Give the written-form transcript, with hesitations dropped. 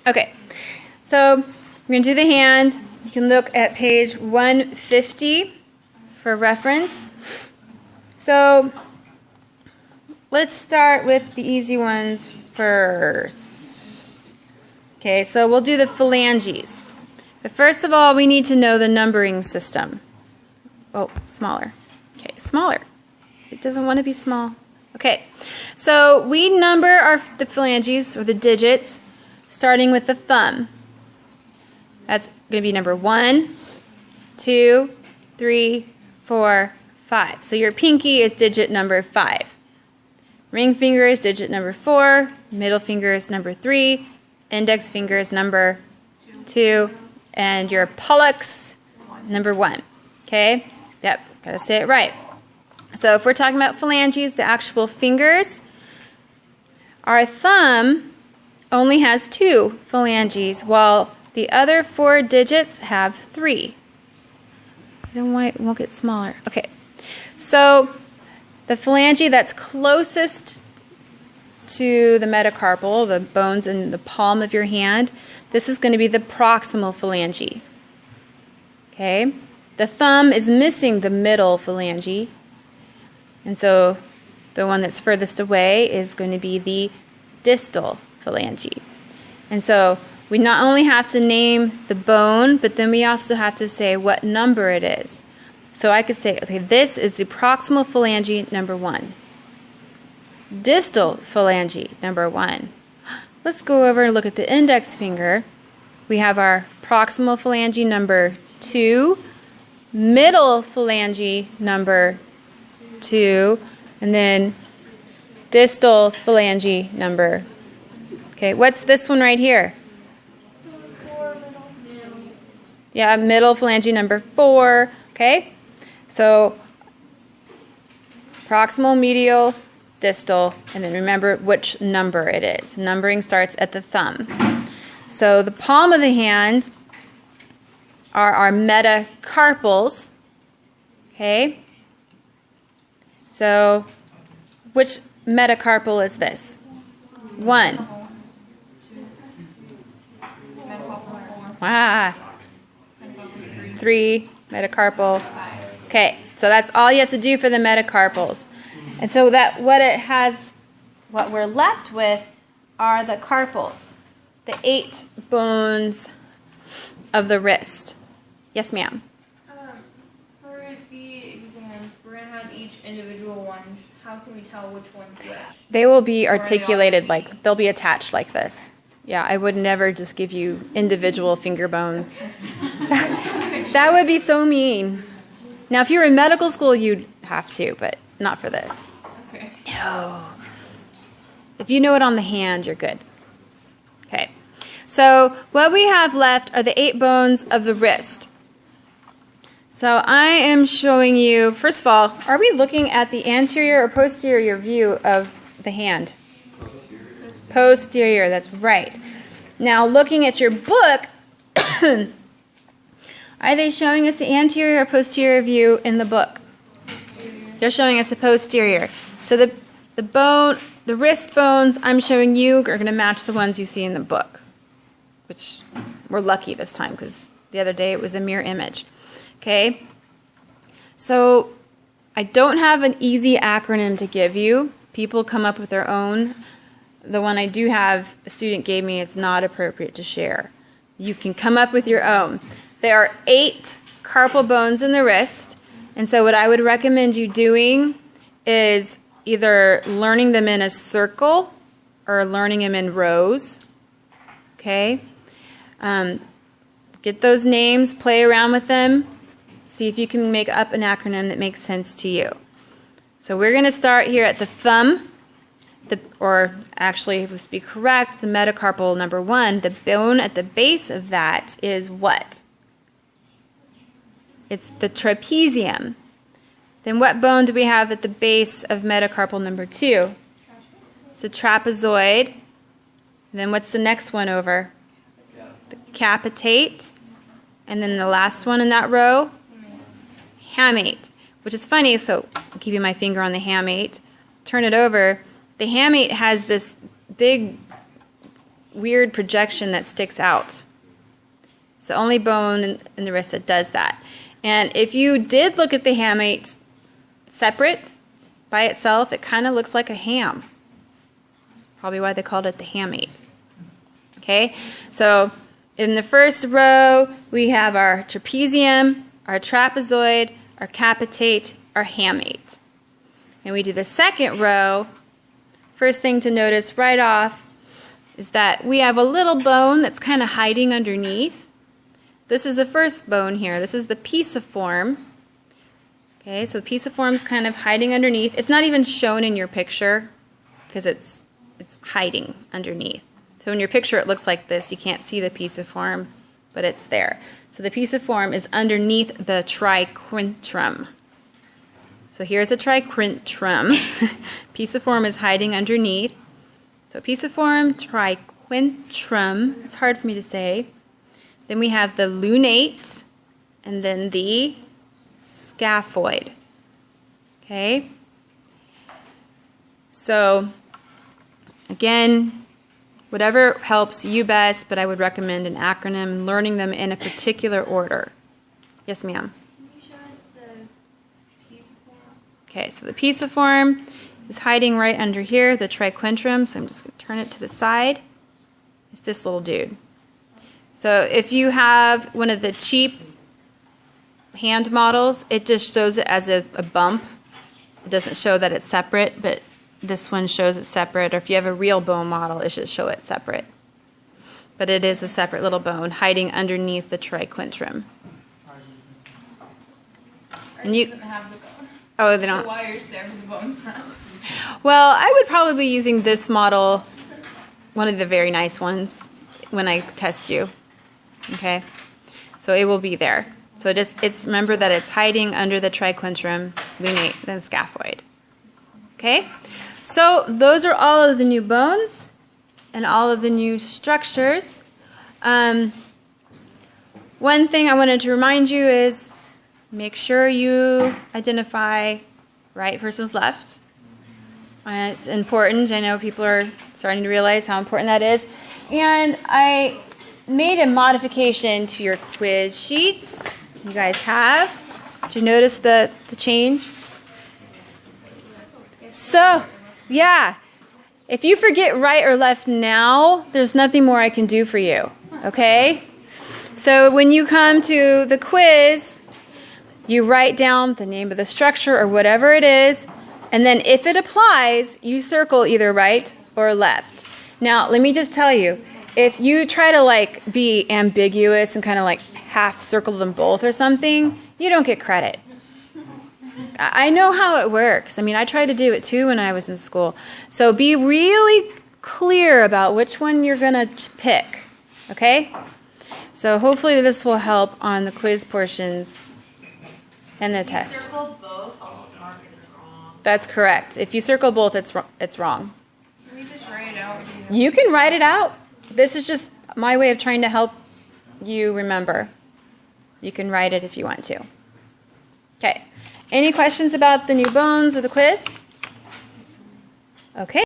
Okay, so we're going to do the hand. You can look at page 150 for reference. So let's start with the easy ones first. Okay, so we'll do the phalanges. But first of all, we need to know the numbering system. Oh, smaller. Okay, smaller. It doesn't want to be small. Okay, so we number the phalanges, or the digits, starting with the thumb. That's going to be number 1, 2, 3, 4, 5. So your pinky is digit number 5. Ring finger is digit number 4. Middle finger is number 3. Index finger is number 2. And your pollux, number 1. Okay? Yep, gotta say it right. So if we're talking about phalanges, the actual fingers, our thumb only has 2 phalanges, while the other 4 digits have 3. Then why it won't get smaller? Okay, so the phalange that's closest to the metacarpal, the bones in the palm of your hand, this is going to be the proximal phalange. Okay, the thumb is missing the middle phalange, and so the one that's furthest away is going to be the distal phalange. And so we not only have to name the bone, but then we also have to say what number it is. So I could say, okay, this is the proximal phalange number 1. Distal phalange number 1. Let's go over and look at the index finger. We have our proximal phalange number 2, middle phalange number 2, and then distal phalange number. Okay, what's this one right here? Yeah, middle phalange number 4. Okay, so proximal, medial, distal, and then remember which number it is. Numbering starts at the thumb. So the palm of the hand are our metacarpals. Okay, so which metacarpal is this? 1. Ah. 3, metacarpal. Okay, so that's all you have to do for the metacarpals. And so what we're left with are the carpals, the 8 bones of the wrist. Yes, ma'am. For the exams, we're going to have each individual one. How can we tell which one's which? They will be articulated they'll be attached like this. Yeah, I would never just give you individual finger bones. That would be so mean. Now, if you were in medical school, you'd have to, but not for this. Okay. No. If you know it on the hand, you're good. Okay. So what we have left are the 8 bones of the wrist. So I am showing you, first of all, are we looking at the anterior or posterior view of the hand? Posterior, that's right. Now, looking at your book, are they showing us the anterior or posterior view in the book? Posterior. They're showing us the posterior. So the wrist bones I'm showing you are going to match the ones you see in the book, which we're lucky this time because the other day it was a mirror image. Okay? So I don't have an easy acronym to give you. People come up with their own. The one I do have, a student gave me, it's not appropriate to share. You can come up with your own. There are 8 carpal bones in the wrist, and so what I would recommend you doing is either learning them in a circle or learning them in rows. Okay? Get those names, play around with them, see if you can make up an acronym that makes sense to you. So we're going to start here at the thumb. Or actually, let's be correct, the metacarpal number 1, the bone at the base of that is what? It's the trapezium. Then what bone do we have at the base of metacarpal number 2? It's the trapezoid. And then what's the next one over? The capitate. And then the last one in that row? Hamate. Which is funny, so I'm keeping my finger on the hamate. Turn it over. The hamate has this big weird projection that sticks out. It's the only bone in the wrist that does that. And if you did look at the hamate separate by itself, it kind of looks like a ham. That's probably why they called it the hamate. Okay, so in the first row, we have our trapezium, our trapezoid, our capitate, our hamate. And we do the second row. First thing to notice right off is that we have a little bone that's kind of hiding underneath. This is the first bone here. This is the pisiform. Okay, so the pisiform is kind of hiding underneath. It's not even shown in your picture because it's hiding underneath. So in your picture it looks like this. You can't see the pisiform, but it's there. So the pisiform is underneath the triquintrum. So here's a triquintrum. Pisiform is hiding underneath. So pisiform, triquintrum. It's hard for me to say. Then we have the lunate, and then the scaphoid. Okay? So, again, whatever helps you best, but I would recommend an acronym, learning them in a particular order. Yes, ma'am? Can you show us the pisiform? Okay, so the pisiform is hiding right under here, the triquintrum, so I'm just going to turn it to the side. It's this little dude. So if you have one of the cheap hand models, it just shows it as a bump. It doesn't show that it's separate, but this one shows it separate. Or if you have a real bone model, it should show it separate. But it is a separate little bone hiding underneath the triquintrum. And you doesn't have the bone. Oh, they don't. The wire's there, but the bone's not. Well, I would probably be using this model, one of the very nice ones, when I test you. Okay, so it will be there. So it's remember that it's hiding under the triquintrum, lunate, then scaphoid. Okay, so those are all of the new bones and all of the new structures. One thing I wanted to remind you is make sure you identify right versus left. It's important. I know people are starting to realize how important that is. And I made a modification to your quiz sheets. You guys have. Did you notice the change? So, yeah. If you forget right or left now, there's nothing more I can do for you. Okay? So when you come to the quiz, you write down the name of the structure or whatever it is, and then if it applies, you circle either right or left. Now, let me just tell you, if you try to be ambiguous and kind of half circle them both or something, you don't get credit. I know how it works. I mean, I tried to do it too when I was in school. So be really clear about which one you're going to pick. Okay? So hopefully this will help on the quiz portions and the test. If you circle both, I'll just mark it as wrong. That's correct. If you circle both, it's wrong. Can we just write it out? You can write it out. This is just my way of trying to help you remember. You can write it if you want to. Okay. Any questions about the new bones or the quiz? Okay.